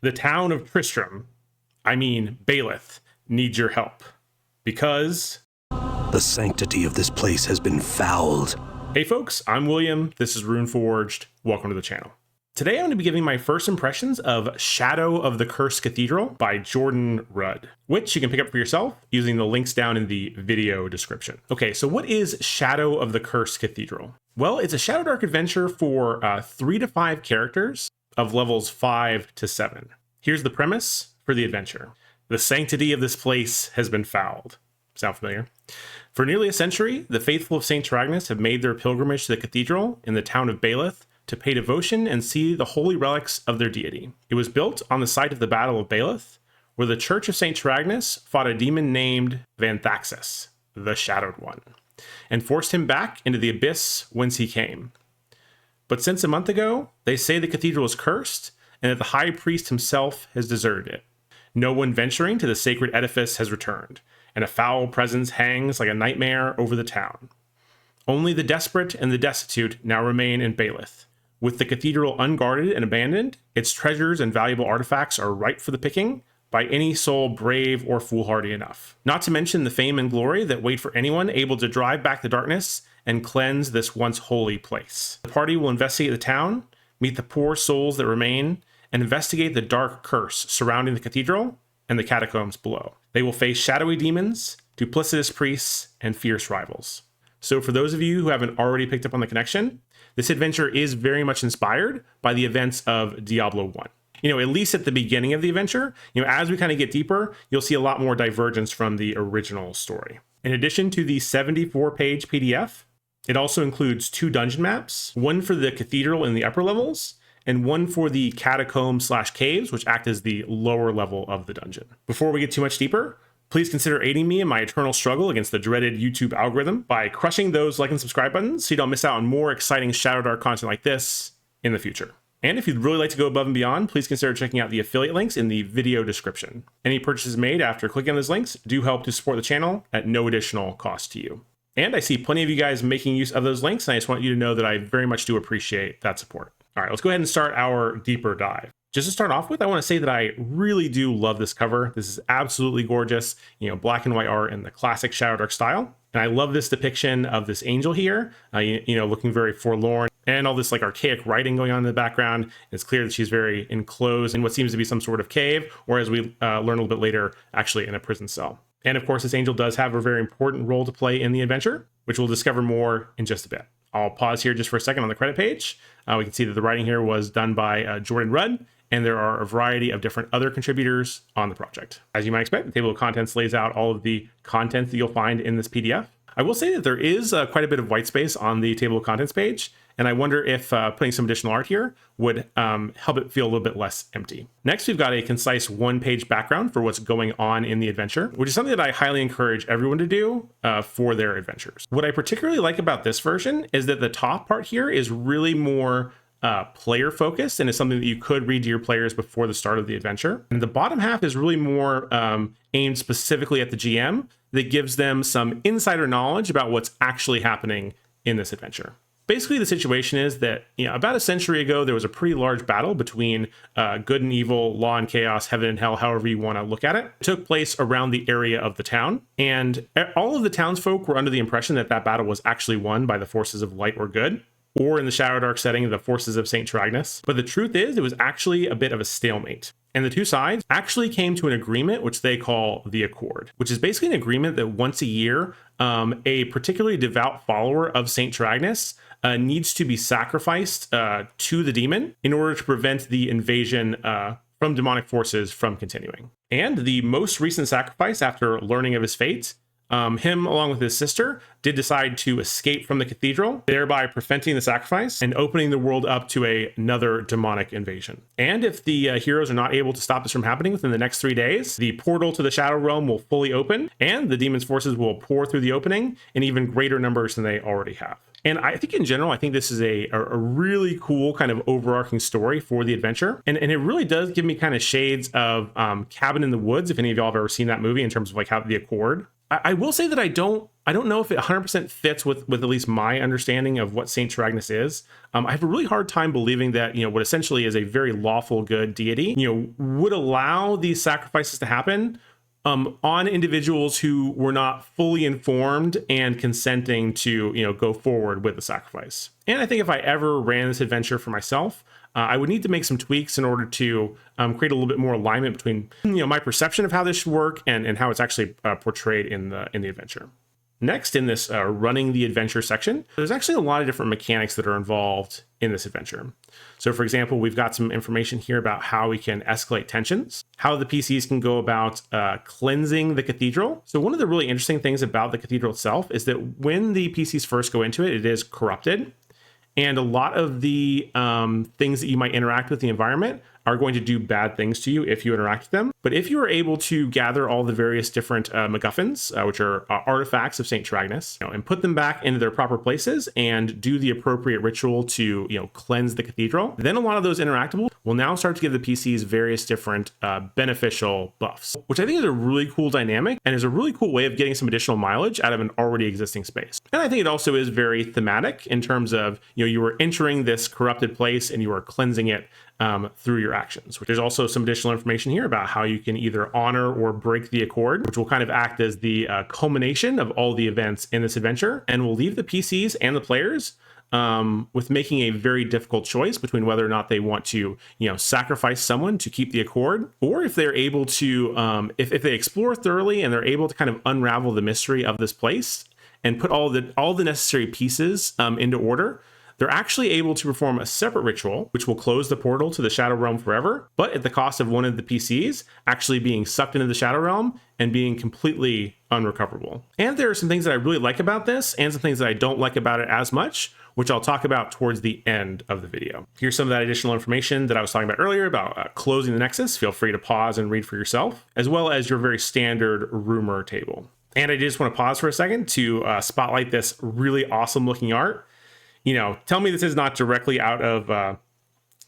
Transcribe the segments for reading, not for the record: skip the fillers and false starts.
The town of Baelith, needs your help. Because the sanctity of this place has been fouled. Hey folks, I'm William. This is Runeforged. Welcome to the channel. Today I'm going to be giving my first impressions of Shadow of the Cursed Cathedral by Jordan Rudd, which you can pick up for yourself using the links down in the video description. Okay, so what is Shadow of the Cursed Cathedral? Well, it's a Shadowdark adventure for 3 to 5 characters of levels 5 to 7. Here's the premise for the adventure. The sanctity of this place has been fouled. Sound familiar? For nearly a century, the faithful of St. Tyragnis have made their pilgrimage to the cathedral in the town of Baelith to pay devotion and see the holy relics of their deity. It was built on the site of the Battle of Baelith, where the Church of St. Tyragnis fought a demon named Vanthaxus, the Shadowed One, and forced him back into the abyss whence he came. But since a month ago, they say the cathedral is cursed and that the high priest himself has deserted it. No one venturing to the sacred edifice has returned, and a foul presence hangs like a nightmare over the town. Only the desperate and the destitute now remain in Baelith. With the cathedral unguarded and abandoned, its treasures and valuable artifacts are ripe for the picking by any soul brave or foolhardy enough. Not to mention the fame and glory that wait for anyone able to drive back the darkness and cleanse this once holy place. The party will investigate the town, meet the poor souls that remain, and investigate the dark curse surrounding the cathedral and the catacombs below. They will face shadowy demons, duplicitous priests, and fierce rivals. So for those of you who haven't already picked up on the connection, this adventure is very much inspired by the events of Diablo 1. At least at the beginning of the adventure, as we kind of get deeper, you'll see a lot more divergence from the original story. In addition to the 74-page PDF, it also includes 2 dungeon maps, one for the cathedral in the upper levels, and one for the catacomb/caves, which act as the lower level of the dungeon. Before we get too much deeper, please consider aiding me in my eternal struggle against the dreaded YouTube algorithm by crushing those like and subscribe buttons so you don't miss out on more exciting Shadowdark content like this in the future. And if you'd really like to go above and beyond, please consider checking out the affiliate links in the video description. Any purchases made after clicking on those links do help to support the channel at no additional cost to you. And I see plenty of you guys making use of those links, and I just want you to know that I very much do appreciate that support. All right, let's go ahead and start our deeper dive. Just to start off with, I want to say that I really do love this cover. This is absolutely gorgeous, black and white art in the classic Shadowdark style. And I love this depiction of this angel here, looking very forlorn, and all this like archaic writing going on in the background. It's clear that she's very enclosed in what seems to be some sort of cave, or as we learn a little bit later, actually in a prison cell. And of course, this angel does have a very important role to play in the adventure, which we'll discover more in just a bit. I'll pause here just for a second on the credit page. We can see that the writing here was done by Jordan Rudd, and there are a variety of different other contributors on the project. As you might expect, the table of contents lays out all of the content that you'll find in this PDF. I will say that there is quite a bit of white space on the table of contents page, and I wonder if putting some additional art here would help it feel a little bit less empty. Next, we've got a concise 1-page background for what's going on in the adventure, which is something that I highly encourage everyone to do for their adventures. What I particularly like about this version is that the top part here is really more player focused and is something that you could read to your players before the start of the adventure. And the bottom half is really more aimed specifically at the GM that gives them some insider knowledge about what's actually happening in this adventure. Basically, the situation is that about a century ago, there was a pretty large battle between good and evil, law and chaos, heaven and hell, however you want to look at it. It took place around the area of the town, and all of the townsfolk were under the impression that that battle was actually won by the forces of light or good, or in the Shadowdark setting, the forces of St. Tyragnis. But the truth is, it was actually a bit of a stalemate. And the two sides actually came to an agreement, which they call the Accord, which is basically an agreement that once a year, a particularly devout follower of St. Tyragnis needs to be sacrificed to the demon in order to prevent the invasion from demonic forces from continuing. And the most recent sacrifice, after learning of his fate, him, along with his sister, did decide to escape from the cathedral, thereby preventing the sacrifice and opening the world up to another demonic invasion. And if the heroes are not able to stop this from happening within the next 3 days, the portal to the Shadow Realm will fully open, and the demon's forces will pour through the opening in even greater numbers than they already have. And I think in general, I think this is a really cool kind of overarching story for the adventure. And it really does give me kind of shades of Cabin in the Woods, if any of y'all have ever seen that movie, in terms of like how the Accord. I will say that I don't know if it 100% fits with at least my understanding of what Saint Taragnus is. I have a really hard time believing that, what essentially is a very lawful good deity, would allow these sacrifices to happen on individuals who were not fully informed and consenting to, go forward with the sacrifice. And I think if I ever ran this adventure for myself, I would need to make some tweaks in order to create a little bit more alignment between, my perception of how this should work and how it's actually portrayed in the adventure. Next, in this running the adventure section, there's actually a lot of different mechanics that are involved in this adventure. So, for example, we've got some information here about how we can escalate tensions, how the PCs can go about cleansing the cathedral. So one of the really interesting things about the cathedral itself is that when the PCs first go into it, it is corrupted. And a lot of the things that you might interact with the environment are going to do bad things to you if you interact with them. But if you are able to gather all the various different MacGuffins, which are artifacts of St. Taragnus, and put them back into their proper places and do the appropriate ritual to cleanse the cathedral, then a lot of those interactables will now start to give the PCs various different beneficial buffs, which I think is a really cool dynamic and is a really cool way of getting some additional mileage out of an already existing space. And I think it also is very thematic in terms of, you are entering this corrupted place and you are cleansing it through your actions. There's also some additional information here about how you can either honor or break the accord, which will kind of act as the culmination of all the events in this adventure, and will leave the PCs and the players with making a very difficult choice between whether or not they want to, sacrifice someone to keep the accord, or if they're able to, if they explore thoroughly and they're able to kind of unravel the mystery of this place and put all the necessary pieces into order, they're actually able to perform a separate ritual, which will close the portal to the Shadow Realm forever, but at the cost of one of the PCs actually being sucked into the Shadow Realm and being completely unrecoverable. And there are some things that I really like about this and some things that I don't like about it as much, which I'll talk about towards the end of the video. Here's some of that additional information that I was talking about earlier about closing the Nexus. Feel free to pause and read for yourself, as well as your very standard rumor table. And I just want to pause for a second to spotlight this really awesome looking art. Tell me this is not directly out of,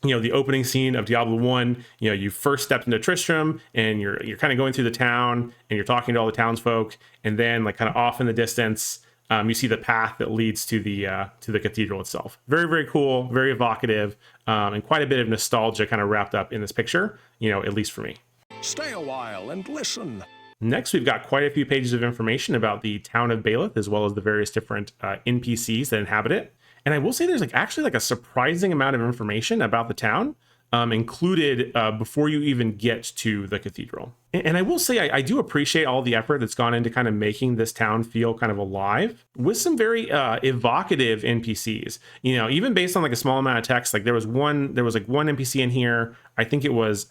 the opening scene of Diablo 1. You first stepped into Tristram and you're kind of going through the town and you're talking to all the townsfolk. And then kind of off in the distance, you see the path that leads to the cathedral itself. Very, very cool, very evocative, and quite a bit of nostalgia kind of wrapped up in this picture, at least for me. Stay a while and listen. Next, we've got quite a few pages of information about the town of Baelith, as well as the various different NPCs that inhabit it. And I will say there's actually a surprising amount of information about the town included before you even get to the cathedral. And I will say I do appreciate all the effort that's gone into kind of making this town feel kind of alive with some very evocative NPCs. Even based on a small amount of text, there was one NPC in here. I think it was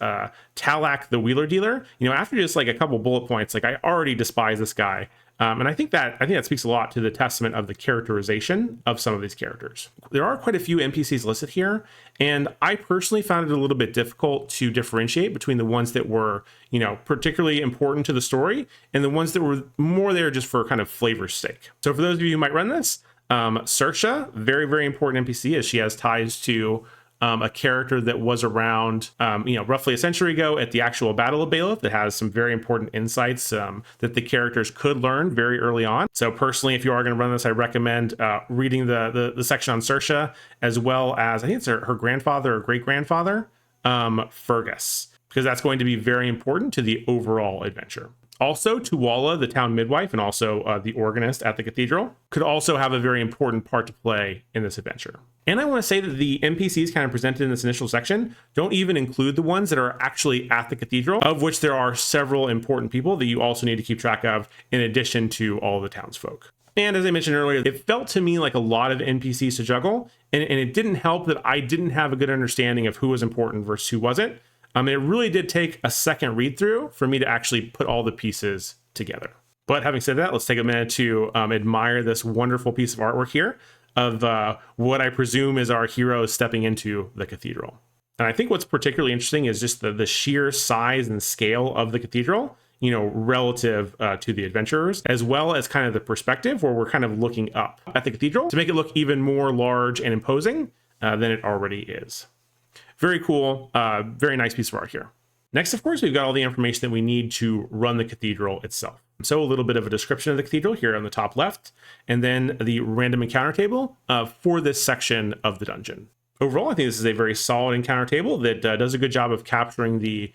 Talak the Wheeler Dealer. After just a couple bullet points, I already despise this guy. And I think that speaks a lot to the testament of the characterization of some of these characters. There are quite a few NPCs listed here, and I personally found it a little bit difficult to differentiate between the ones that were, particularly important to the story and the ones that were more there just for kind of flavor's sake. So for those of you who might run this, Saoirse, very, very important NPC, as she has ties to a character that was around, roughly a century ago at the actual Battle of Baelith that has some very important insights that the characters could learn very early on. So personally, if you are going to run this, I recommend reading the section on Saoirse, as well as, I think it's her grandfather or great-grandfather, Fergus, because that's going to be very important to the overall adventure. Also, Tuwala, the town midwife, and also the organist at the cathedral, could also have a very important part to play in this adventure. And I want to say that the NPCs kind of presented in this initial section don't even include the ones that are actually at the cathedral, of which there are several important people that you also need to keep track of in addition to all the townsfolk. And as I mentioned earlier, it felt to me like a lot of NPCs to juggle, and it didn't help that I didn't have a good understanding of who was important versus who wasn't. It really did take a second read through for me to actually put all the pieces together. But having said that, let's take a minute to admire this wonderful piece of artwork here of what I presume is our heroes stepping into the cathedral. And I think what's particularly interesting is just the sheer size and scale of the cathedral, relative to the adventurers, as well as kind of the perspective where we're kind of looking up at the cathedral to make it look even more large and imposing than it already is. Very cool, very nice piece of art here. Next, of course, we've got all the information that we need to run the cathedral itself. So a little bit of a description of the cathedral here on the top left, and then the random encounter table for this section of the dungeon. Overall, I think this is a very solid encounter table that does a good job of capturing the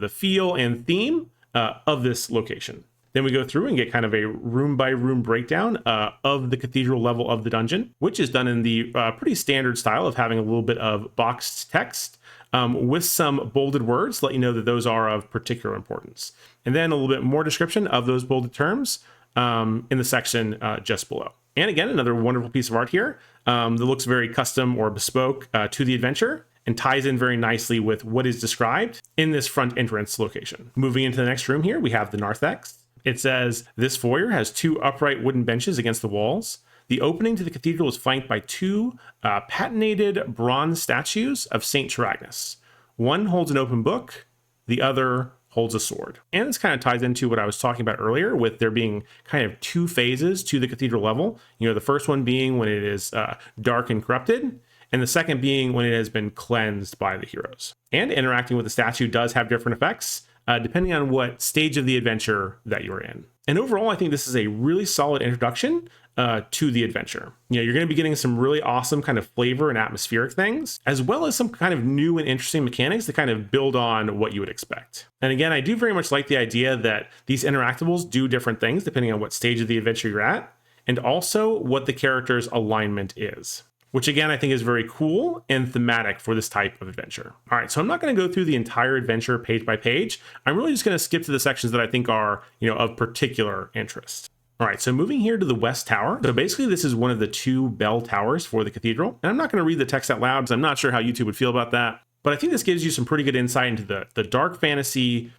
feel and theme of this location. Then we go through and get kind of a room by room breakdown of the cathedral level of the dungeon, which is done in the pretty standard style of having a little bit of boxed text with some bolded words to let you know that those are of particular importance. And then a little bit more description of those bolded terms in the section just below. And again, another wonderful piece of art here that looks very custom or bespoke to the adventure and ties in very nicely with what is described in this front entrance location. Moving into the next room here, we have the narthex. It says, this foyer has 2 upright wooden benches against the walls. The opening to the cathedral is flanked by 2 patinated bronze statues of Saint Taragnus. One holds an open book, the other holds a sword. And this kind of ties into what I was talking about earlier with there being kind of 2 phases to the cathedral level. The first one being when it is dark and corrupted, and the second being when it has been cleansed by the heroes. And interacting with the statue does have different effects, depending on what stage of the adventure that you're in. And overall, I think this is a really solid introduction to the adventure. You're going to be getting some really awesome kind of flavor and atmospheric things, as well as some kind of new and interesting mechanics to kind of build on what you would expect. And again, I do very much like the idea that these interactables do different things depending on what stage of the adventure you're at, and also what the character's alignment is, which again, I think is very cool and thematic for this type of adventure. All right, so I'm not going to go through the entire adventure page by page. I'm really just going to skip to the sections that I think are, of particular interest. All right, so moving here to the West Tower. So basically this is one of the 2 bell towers for the cathedral. And I'm not going to read the text out loud because I'm not sure how YouTube would feel about that. But I think this gives you some pretty good insight into the dark fantasy,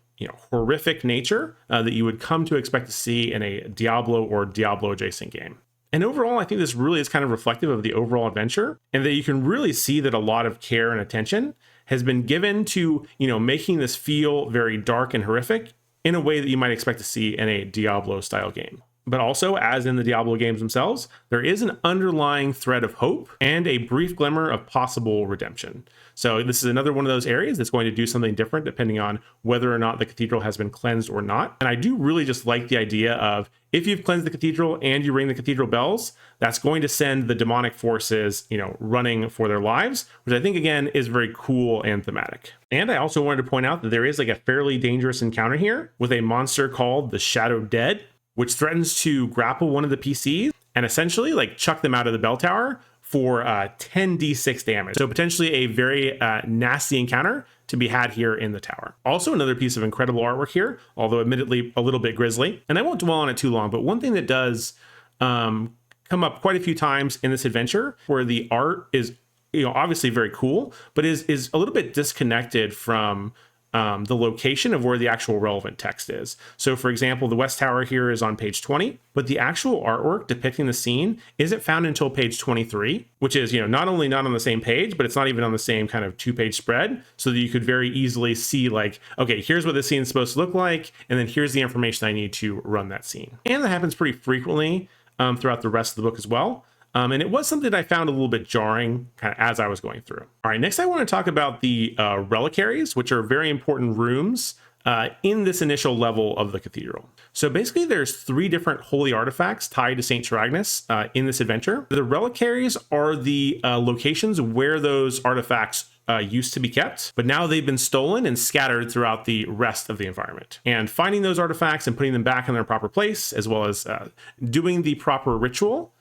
horrific nature that you would come to expect to see in a Diablo or Diablo adjacent game. And overall, I think this really is kind of reflective of the overall adventure, and that you can really see that a lot of care and attention has been given to, making this feel very dark and horrific in a way that you might expect to see in a Diablo style game. But also, as in the Diablo games themselves, there is an underlying thread of hope and a brief glimmer of possible redemption. So this is another one of those areas that's going to do something different depending on whether or not the cathedral has been cleansed or not. And I do really just like the idea of, if you've cleansed the cathedral and you ring the cathedral bells, that's going to send the demonic forces, running for their lives, which I think, again, is very cool and thematic. And I also wanted to point out that there is a fairly dangerous encounter here with a monster called the Shadow Dead, which threatens to grapple one of the PCs and essentially chuck them out of the bell tower for 10d6 damage. So potentially a very nasty encounter to be had here in the tower. Also, another piece of incredible artwork here, although admittedly a little bit grisly. And I won't dwell on it too long, but one thing that does come up quite a few times in this adventure where the art is obviously very cool, but is a little bit disconnected from the location of where the actual relevant text is. So for example, the West Tower here is on page 20, but the actual artwork depicting the scene isn't found until page 23, which is, not only not on the same page, but it's not even on the same kind of 2-page spread, so that you could very easily see okay, here's what the scene is supposed to look like, and then here's the information I need to run that scene. And that happens pretty frequently throughout the rest of the book as well. And it was something that I found a little bit jarring kind of as I was going through. All right, next I want to talk about the reliquaries, which are very important rooms in this initial level of the cathedral. So basically there's 3 different holy artifacts tied to Saint Taragnus in this adventure. The reliquaries are the locations where those artifacts used to be kept, but now they've been stolen and scattered throughout the rest of the environment. And finding those artifacts and putting them back in their proper place, as well as doing the proper ritual,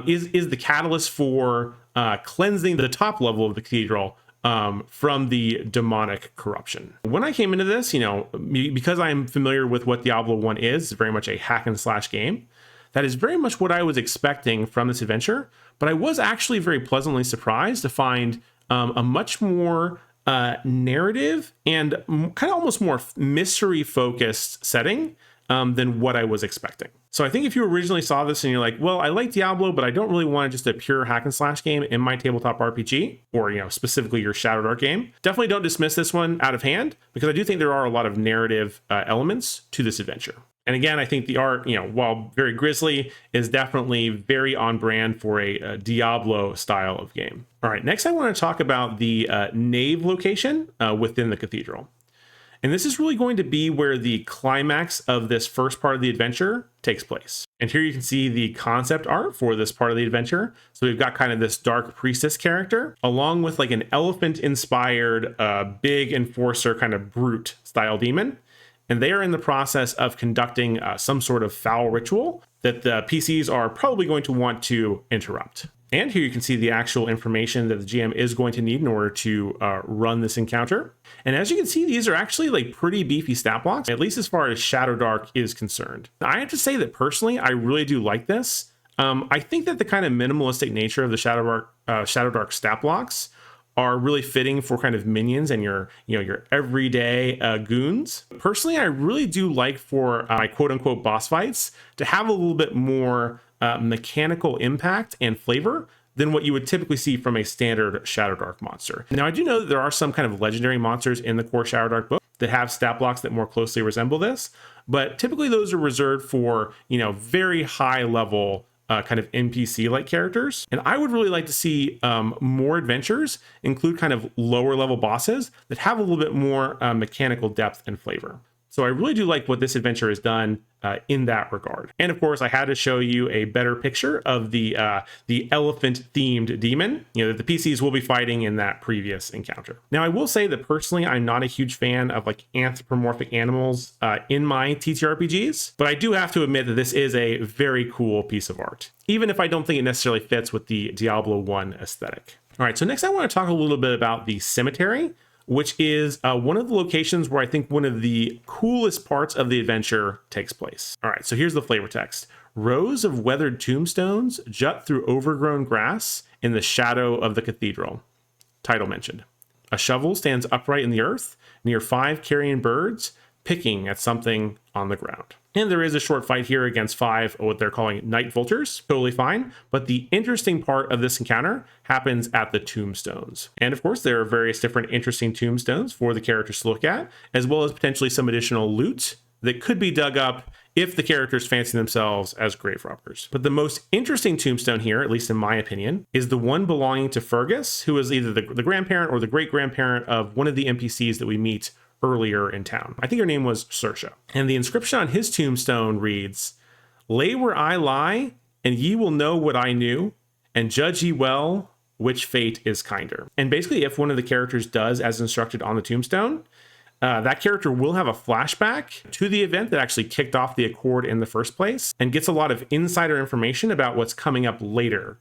is the catalyst for cleansing the top level of the cathedral from the demonic corruption. When I came into this, because I'm familiar with what Diablo 1 is, it's very much a hack and slash game. That is very much what I was expecting from this adventure, but I was actually very pleasantly surprised to find a much more narrative and kind of almost more mystery focused setting than what I was expecting. So I think if you originally saw this and you're like, well, I like Diablo, but I don't really want just a pure hack and slash game in my tabletop RPG, or, specifically your Shadowdark game, definitely don't dismiss this one out of hand, because I do think there are a lot of narrative elements to this adventure. And again, I think the art, while very grisly, is definitely very on brand for a Diablo style of game. All right, next I want to talk about the nave location within the cathedral. And this is really going to be where the climax of this first part of the adventure takes place. And here you can see the concept art for this part of the adventure. So we've got kind of this dark priestess character, along with like an elephant-inspired big enforcer kind of brute style demon. And they are in the process of conducting some sort of foul ritual that the PCs are probably going to want to interrupt. And here you can see the actual information that the GM is going to need in order to run this encounter. And as you can see, these are actually like pretty beefy stat blocks, at least as far as Shadowdark is concerned. Now, I have to say that personally, I really do like this. I think that the kind of minimalistic nature of the Shadowdark stat blocks are really fitting for kind of minions and your everyday goons. Personally, I really do like for my quote unquote boss fights to have a little bit more mechanical impact and flavor than what you would typically see from a standard Shadowdark monster. Now, I do know that there are some kind of legendary monsters in the core Shadowdark book that have stat blocks that more closely resemble this, but typically those are reserved for, very high level kind of NPC-like characters. And I would really like to see more adventures include kind of lower level bosses that have a little bit more mechanical depth and flavor. So I really do like what this adventure has done in that regard. And of course, I had to show you a better picture of the elephant-themed demon, that the PCs will be fighting in that previous encounter. Now, I will say that personally, I'm not a huge fan of like anthropomorphic animals in my TTRPGs, but I do have to admit that this is a very cool piece of art, even if I don't think it necessarily fits with the Diablo 1 aesthetic. All right, so next I want to talk a little bit about the cemetery, which is one of the locations where I think one of the coolest parts of the adventure takes place. All right, so here's the flavor text. Rows of weathered tombstones jut through overgrown grass in the shadow of the cathedral. Title mentioned. A shovel stands upright in the earth near 5 carrion birds picking at something on the ground. And there is a short fight here against 5 what they're calling night vultures. Totally fine. But the interesting part of this encounter happens at the tombstones. And of course, there are various different interesting tombstones for the characters to look at, as well as potentially some additional loot that could be dug up if the characters fancy themselves as grave robbers. But the most interesting tombstone here, at least in my opinion, is the one belonging to Fergus, who is either the grandparent or the great-grandparent of one of the NPCs that we meet earlier in town. I think her name was Saoirse. And the inscription on his tombstone reads, "Lay where I lie, and ye will know what I knew, and judge ye well which fate is kinder." And basically, if one of the characters does as instructed on the tombstone, that character will have a flashback to the event that actually kicked off the Accord in the first place, and gets a lot of insider information about what's coming up later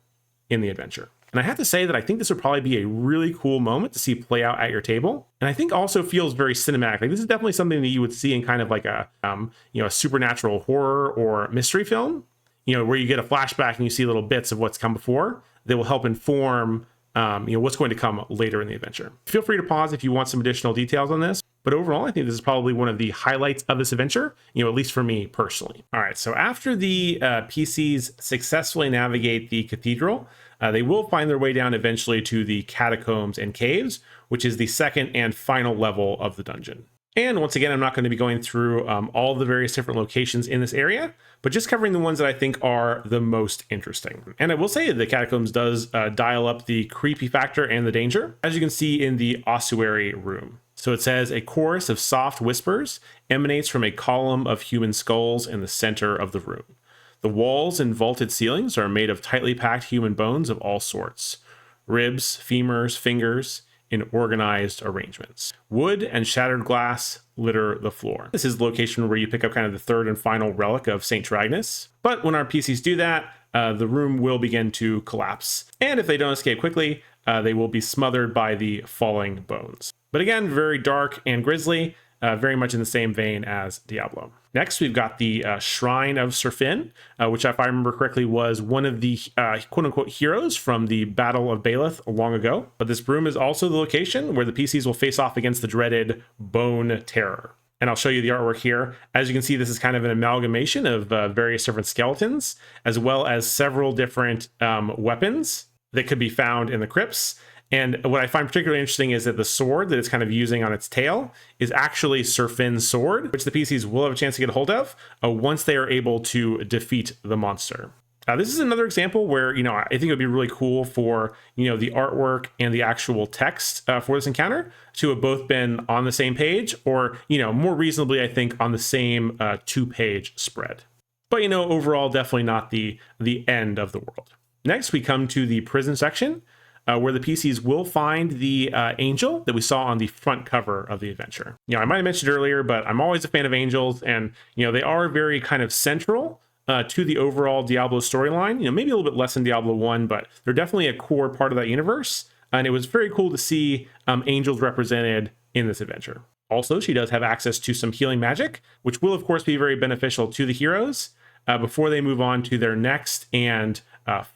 in the adventure. And I have to say that I think this would probably be a really cool moment to see play out at your table. And I think also feels very cinematic. Like this is definitely something that you would see in kind of like a supernatural horror or mystery film, where you get a flashback and you see little bits of what's come before that will help inform, what's going to come later in the adventure. Feel free to pause if you want some additional details on this. But overall, I think this is probably one of the highlights of this adventure, at least for me personally. All right, so after the PCs successfully navigate the cathedral, they will find their way down eventually to the catacombs and caves, which is the second and final level of the dungeon. And once again, I'm not going to be going through all the various different locations in this area, but just covering the ones that I think are the most interesting. And I will say the catacombs does dial up the creepy factor and the danger, as you can see in the ossuary room. So it says, a chorus of soft whispers emanates from a column of human skulls in the center of the room. The walls and vaulted ceilings are made of tightly packed human bones of all sorts. Ribs, femurs, fingers, in organized arrangements. Wood and shattered glass litter the floor. This is the location where you pick up kind of the third and final relic of St. Tragnus. But when our PCs do that, the room will begin to collapse. And if they don't escape quickly, they will be smothered by the falling bones. But again, very dark and grisly, very much in the same vein as Diablo. Next, we've got the Shrine of Serfin, which, if I remember correctly, was one of the quote-unquote heroes from the Battle of Baelith long ago. But this room is also the location where the PCs will face off against the dreaded Bone Terror. And I'll show you the artwork here. As you can see, this is kind of an amalgamation of various different skeletons, as well as several different weapons that could be found in the crypts. And what I find particularly interesting is that the sword that it's kind of using on its tail is actually Serfin's sword, which the PCs will have a chance to get a hold of once they are able to defeat the monster. This is another example where, I think it would be really cool for, the artwork and the actual text for this encounter to have both been on the same page, or, more reasonably, I think, on the same 2-page spread. But, overall, definitely not the end of the world. Next, we come to the prison section, where the PCs will find the angel that we saw on the front cover of the adventure. I might have mentioned earlier, but I'm always a fan of angels, and they are very kind of central to the overall Diablo storyline. Maybe a little bit less than Diablo 1, but they're definitely a core part of that universe. And it was very cool to see angels represented in this adventure. Also, she does have access to some healing magic, which will, of course, be very beneficial to the heroes before they move on to their next and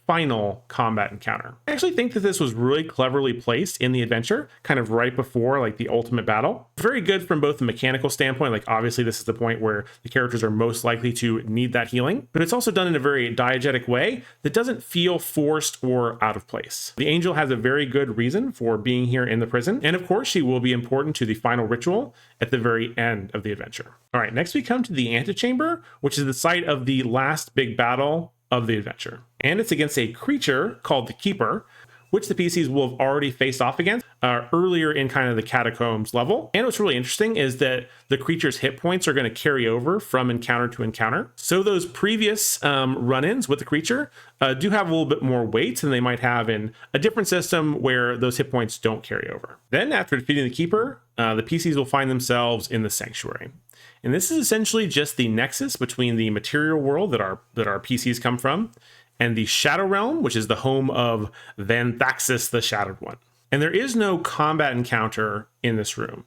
final combat encounter. I actually think that this was really cleverly placed in the adventure, kind of right before like the ultimate battle. Very good from both the mechanical standpoint, like obviously this is the point where the characters are most likely to need that healing, but it's also done in a very diegetic way that doesn't feel forced or out of place. The angel has a very good reason for being here in the prison, and of course she will be important to the final ritual at the very end of the adventure. All right, next we come to the antechamber, which is the site of the last big battle of the adventure. And it's against a creature called the Keeper, which the PCs will have already faced off against earlier in kind of the catacombs level. And what's really interesting is that the creature's hit points are going to carry over from encounter to encounter. So those previous run-ins with the creature do have a little bit more weight than they might have in a different system where those hit points don't carry over. Then after defeating the Keeper, the PCs will find themselves in the Sanctuary. And this is essentially just the nexus between the material world that our PCs come from and the Shadow Realm, which is the home of Vanthaxis, the Shadowed One. And there is no combat encounter in this room.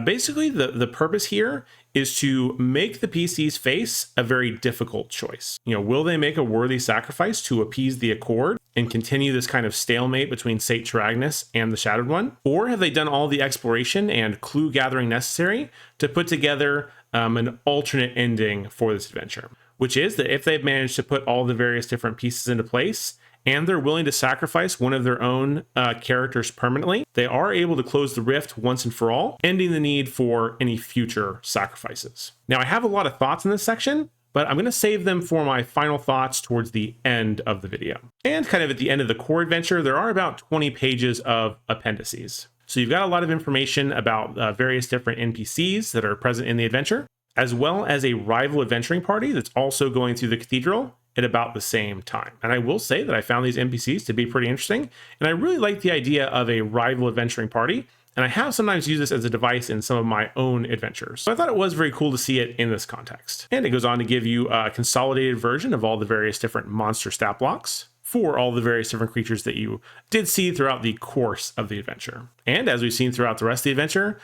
Basically, the purpose here is to make the PCs face a very difficult choice. Will they make a worthy sacrifice to appease the Accord and continue this kind of stalemate between Sate Taragnus and the Shadowed One? Or have they done all the exploration and clue gathering necessary to put together an alternate ending for this adventure? Which is that if they've managed to put all the various different pieces into place and they're willing to sacrifice one of their own characters permanently, they are able to close the rift once and for all, ending the need for any future sacrifices. Now, I have a lot of thoughts in this section, but I'm going to save them for my final thoughts towards the end of the video. And kind of at the end of the core adventure, there are about 20 pages of appendices. So you've got a lot of information about various different NPCs that are present in the adventure, as well as a rival adventuring party that's also going through the cathedral at about the same time. And I will say that I found these NPCs to be pretty interesting, and I really like the idea of a rival adventuring party, and I have sometimes used this as a device in some of my own adventures. So I thought it was very cool to see it in this context. And it goes on to give you a consolidated version of all the various different monster stat blocks for all the various different creatures that you did see throughout the course of the adventure. And as we've seen throughout the rest of the adventure,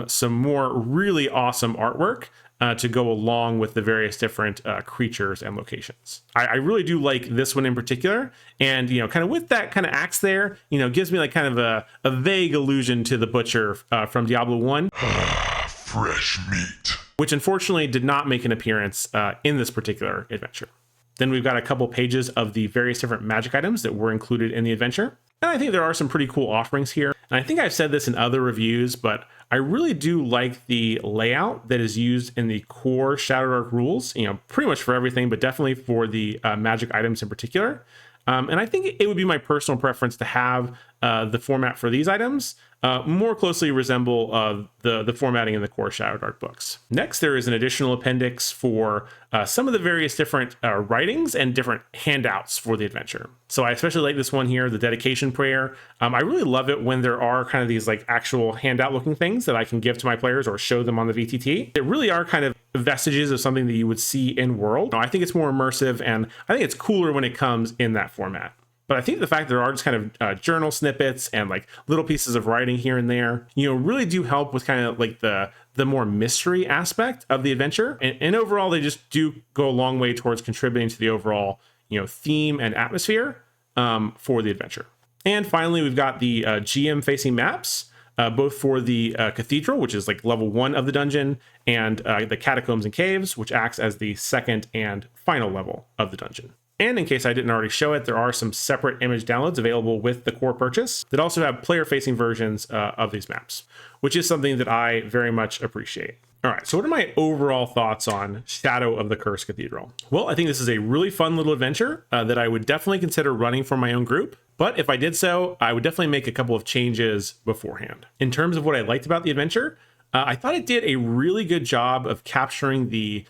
some more really awesome artwork to go along with the various different creatures and locations. I really do like this one in particular, and kind of with that kind of axe there, gives me like kind of a vague allusion to the butcher from Diablo 1. Fresh meat. Which unfortunately did not make an appearance in this particular adventure. Then we've got a couple pages of the various different magic items that were included in the adventure. And I think there are some pretty cool offerings here. And I think I've said this in other reviews, but I really do like the layout that is used in the core Shadowdark rules, pretty much for everything, but definitely for the magic items in particular. And I think it would be my personal preference to have the format for these items more closely resemble the formatting in the core Shadowdark books. Next, there is an additional appendix for some of the various different writings and different handouts for the adventure. So I especially like this one here, the dedication prayer. I really love it when there are kind of these like actual handout looking things that I can give to my players or show them on the VTT. They really are kind of vestiges of something that you would see in world. I think it's more immersive, and I think it's cooler when it comes in that format. But I think the fact that there are just kind of journal snippets and like little pieces of writing here and there, really do help with kind of like the more mystery aspect of the adventure. And overall, they just do go a long way towards contributing to the overall, theme and atmosphere for the adventure. And finally, we've got the GM facing maps, both for the cathedral, which is like level 1 of the dungeon, and the catacombs and caves, which acts as the second and final level of the dungeon. And in case I didn't already show it, there are some separate image downloads available with the core purchase that also have player-facing versions of these maps, which is something that I very much appreciate. All right, so what are my overall thoughts on Shadow of the Cursed Cathedral? Well, I think this is a really fun little adventure that I would definitely consider running for my own group. But if I did so, I would definitely make a couple of changes beforehand. In terms of what I liked about the adventure, I thought it did a really good job of capturing the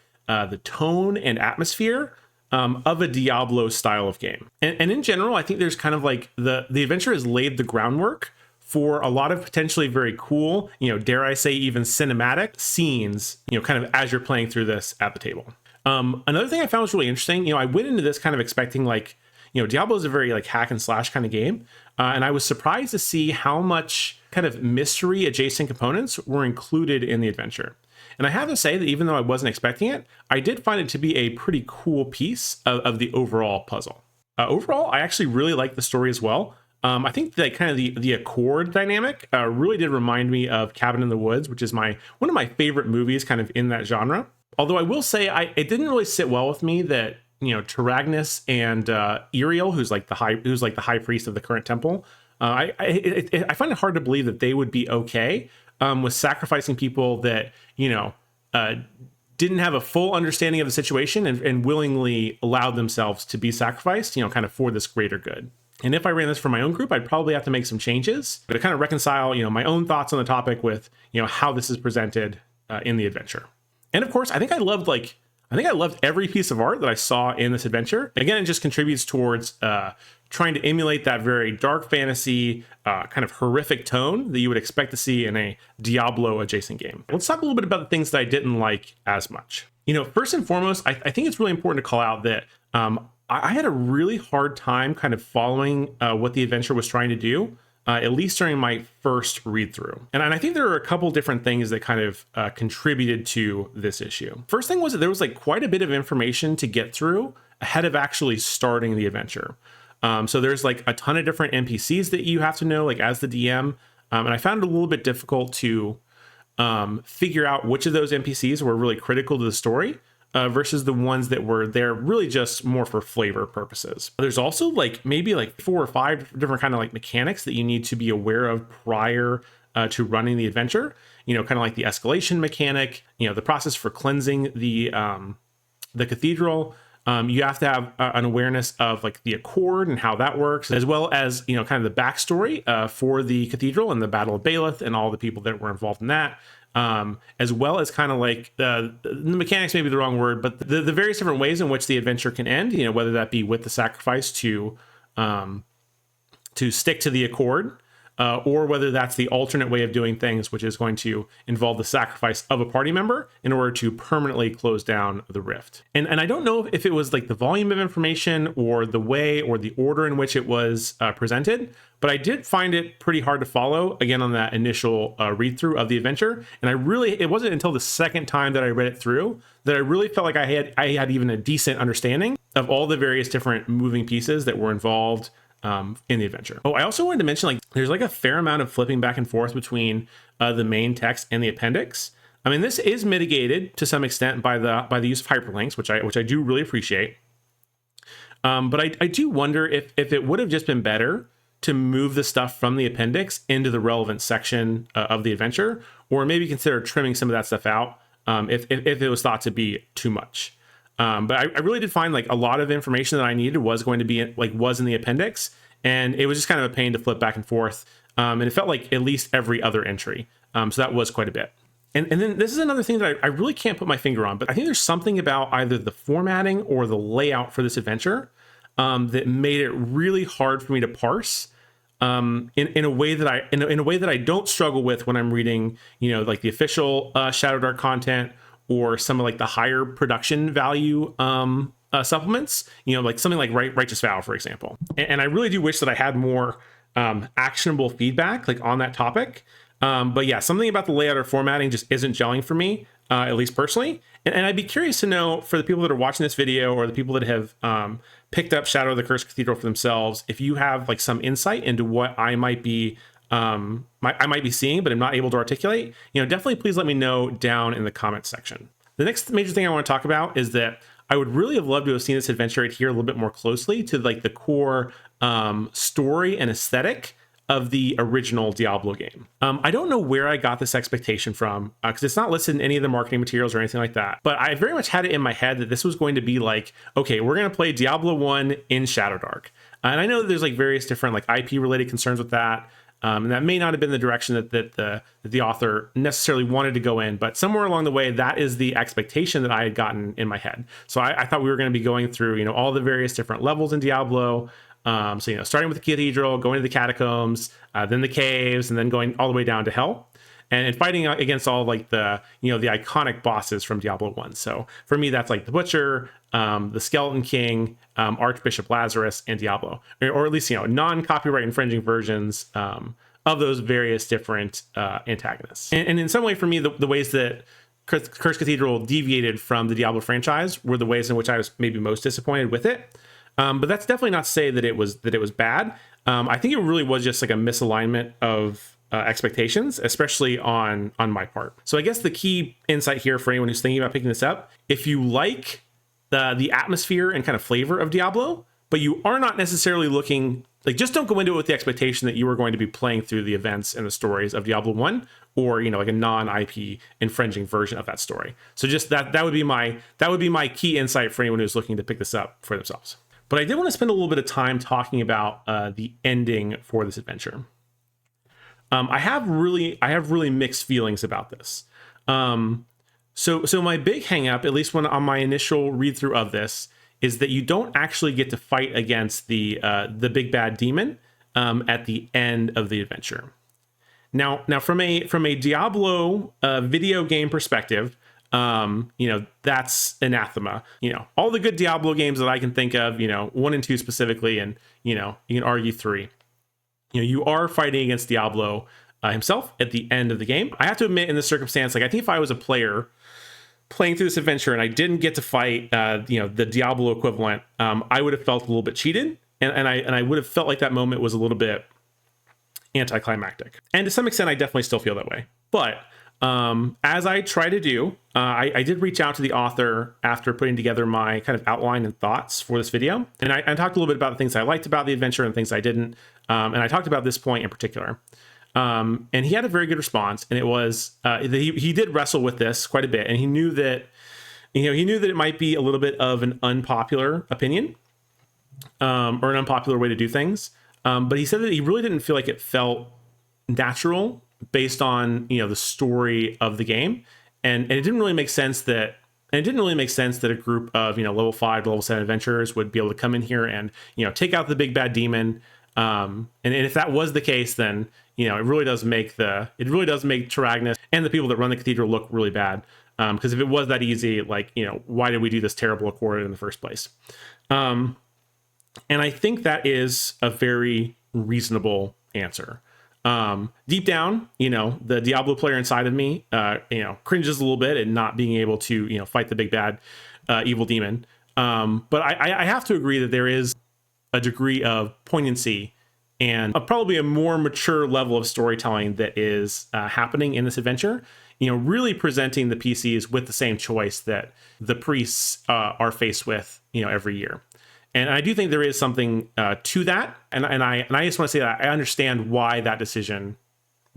tone and atmosphere of a Diablo style of game. And in general, I think there's kind of like the adventure has laid the groundwork for a lot of potentially very cool, dare I say even cinematic scenes, kind of as you're playing through this at the table. Another thing I found was really interesting, I went into this kind of expecting like, Diablo is a very like hack and slash kind of game. And I was surprised to see how much kind of mystery adjacent components were included in the adventure. And I have to say that even though I wasn't expecting it, I did find it to be a pretty cool piece of the overall puzzle. Overall, I actually really like the story as well. I think that kind of the Accord dynamic really did remind me of Cabin in the Woods, which is one of my favorite movies kind of in that genre. Although I will say it didn't really sit well with me that, Taragnus and Iriel, who's like the high priest of the current temple, I find it hard to believe that they would be okay with sacrificing people that, didn't have a full understanding of the situation and willingly allowed themselves to be sacrificed, kind of for this greater good. And if I ran this for my own group, I'd probably have to make some changes to kind of reconcile, my own thoughts on the topic with, how this is presented in the adventure. And of course, I think I loved every piece of art that I saw in this adventure. Again, it just contributes towards trying to emulate that very dark fantasy, kind of horrific tone that you would expect to see in a Diablo adjacent game. Let's talk a little bit about the things that I didn't like as much. First and foremost, I think it's really important to call out that I had a really hard time kind of following what the adventure was trying to do, at least during my first read through. And I think there are a couple different things that kind of contributed to this issue. First thing was that there was like quite a bit of information to get through ahead of actually starting the adventure. So there's like a ton of different NPCs that you have to know, like as the DM. And I found it a little bit difficult to figure out which of those NPCs were really critical to the story. Versus the ones that were there really just more for flavor purposes. There's also like maybe like 4 or 5 different kind of like mechanics that you need to be aware of prior to running the adventure. Kind of like the escalation mechanic, the process for cleansing the cathedral. You have to have an awareness of like the Accord and how that works, as well as, kind of the backstory for the cathedral and the Battle of Baelith and all the people that were involved in that. As well as kind of like the mechanics, maybe the wrong word, but the various different ways in which the adventure can end, whether that be with the sacrifice to stick to the Accord, or whether that's the alternate way of doing things, which is going to involve the sacrifice of a party member in order to permanently close down the rift. And I don't know if it was like the volume of information or the way or the order in which it was presented, but I did find it pretty hard to follow, again, on that initial read through of the adventure. And it wasn't until the second time that I read it through that I really felt like I had even a decent understanding of all the various different moving pieces that were involved in the adventure. Oh, I also wanted to mention, like, there's like a fair amount of flipping back and forth between the main text and the appendix. I mean, this is mitigated to some extent by the use of hyperlinks, which I do really appreciate. But I do wonder if it would have just been better to move the stuff from the appendix into the relevant section of the adventure, or maybe consider trimming some of that stuff out if it was thought to be too much. But I really did find like a lot of information that I needed was going to be was in the appendix, and it was just kind of a pain to flip back and forth. And it felt like at least every other entry. So that was quite a bit. And then this is another thing that I really can't put my finger on, but I think there's something about either the formatting or the layout for this adventure that made it really hard for me to parse in a way that I don't struggle with when I'm reading, like the official Shadowdark content or some of like the higher production value supplements, like something like Righteous Vow, for example. And I really do wish that I had more actionable feedback like on that topic. But yeah, something about the layout or formatting just isn't gelling for me, at least personally. And I'd be curious to know, for the people that are watching this video or the people that have picked up Shadow of the Cursed Cathedral for themselves, if you have like some insight into what I might be seeing, but I'm not able to articulate, definitely please let me know down in the comments section. The next major thing I want to talk about is that I would really have loved to have seen this adventure adhere a little bit more closely to like the core story and aesthetic of the original Diablo game. I don't know where I got this expectation from, because it's not listed in any of the marketing materials or anything like that, but I very much had it in my head that this was going to be like, okay, we're going to play Diablo 1 in Shadowdark. And I know that there's like various different like IP related concerns with that. And that may not have been the direction that the author necessarily wanted to go in, but somewhere along the way, that is the expectation that I had gotten in my head. So I thought we were going to be going through, you know, all the various different levels in Diablo. So, you know, starting with the cathedral, going to the catacombs, then the caves, and then going all the way down to hell. And fighting against all like the, you know, the iconic bosses from Diablo 1. So for me, that's like the Butcher, the Skeleton King, Archbishop Lazarus, and Diablo, or at least, you know, non-copyright infringing versions of those various different antagonists. And in some way, for me, the ways that Cursed Cathedral deviated from the Diablo franchise were the ways in which I was maybe most disappointed with it. But that's definitely not to say that it was bad. I think it really was just like a misalignment of expectations, especially on my part. So I guess the key insight here for anyone who's thinking about picking this up, if you like the atmosphere and kind of flavor of Diablo, but you are not necessarily looking, like, just don't go into it with the expectation that you are going to be playing through the events and the stories of Diablo 1, or, you know, like a non-IP infringing version of that story. So just that would be my key insight for anyone who's looking to pick this up for themselves. But I did want to spend a little bit of time talking about the ending for this adventure. I have really mixed feelings about this. So my big hang up, at least when on my initial read through of this, is that you don't actually get to fight against the big bad demon at the end of the adventure. Now from a Diablo video game perspective, you know, that's anathema. You know, all the good Diablo games that I can think of, you know, 1 and 2 specifically, and, you know, you can argue 3. You know, you are fighting against Diablo himself at the end of the game. I have to admit, in this circumstance, like, I think if I was a player playing through this adventure and I didn't get to fight, you know, the Diablo equivalent, I would have felt a little bit cheated, and I would have felt like that moment was a little bit anticlimactic. And to some extent, I definitely still feel that way. But as I try to do, I did reach out to the author after putting together my kind of outline and thoughts for this video. And I talked a little bit about the things I liked about the adventure and things I didn't. And I talked about this point in particular. And he had a very good response. And it was that he did wrestle with this quite a bit. And he knew that, you know, it might be a little bit of an unpopular opinion, or an unpopular way to do things. But he said that he really didn't feel like it felt natural based on, you know, the story of the game, and it didn't really make sense that a group of, you know, level 5 to level 7 adventurers would be able to come in here and, you know, take out the big bad demon. And if that was the case, then, you know, it really does make Taragnus and the people that run the cathedral look really bad. Because if it was that easy, like, you know, why did we do this terrible accord in the first place? And I think that is a very reasonable answer. Deep down, you know, the Diablo player inside of me, you know, cringes a little bit at not being able to, you know, fight the big bad evil demon. But I have to agree that there is a degree of poignancy and probably a more mature level of storytelling that is happening in this adventure, you know, really presenting the PCs with the same choice that the priests are faced with, you know, every year. And I do think there is something to that. And I just want to say that I understand why that decision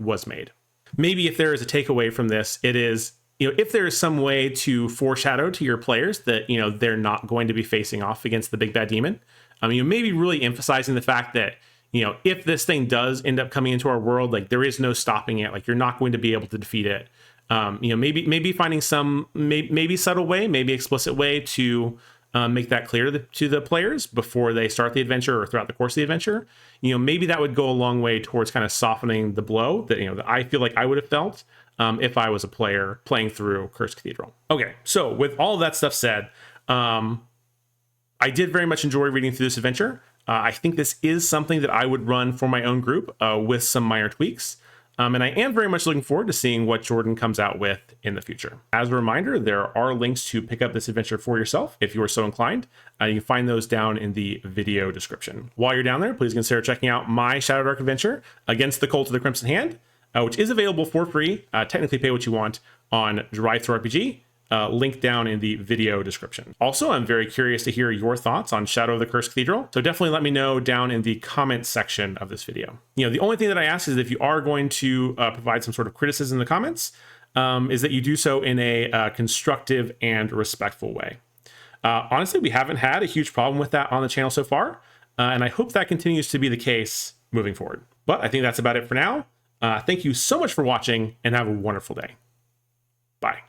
was made. Maybe if there is a takeaway from this, it is, you know, if there is some way to foreshadow to your players that, you know, they're not going to be facing off against the big bad demon. You know, maybe really emphasizing the fact that, you know, if this thing does end up coming into our world, like, there is no stopping it. Like, you're not going to be able to defeat it. You know, maybe finding some maybe subtle way, maybe explicit way to make that clear to the players before they start the adventure or throughout the course of the adventure. You know, maybe that would go a long way towards kind of softening the blow that, you know, that I feel like I would have felt if I was a player playing through Cursed Cathedral. Okay, so with all of that stuff said, I did very much enjoy reading through this adventure. I think this is something that I would run for my own group with some minor tweaks. And I am very much looking forward to seeing what Jordan comes out with in the future. As a reminder, there are links to pick up this adventure for yourself if you are so inclined. You can find those down in the video description. While you're down there, please consider checking out my Shadowdark adventure, Against the Cult of the Crimson Hand, which is available for free. Technically pay what you want on TTRPG. link down in the video description. Also, I'm very curious to hear your thoughts on Shadow of the Cursed Cathedral, so definitely let me know down in the comments section of this video. The only thing that I ask is if you are going to provide some sort of criticism in the comments, is that you do so in a constructive and respectful way. Honestly, we haven't had a huge problem with that on the channel so far, and I hope that continues to be the case moving forward. But I think that's about it for now. Thank you so much for watching, and have a wonderful day. Bye.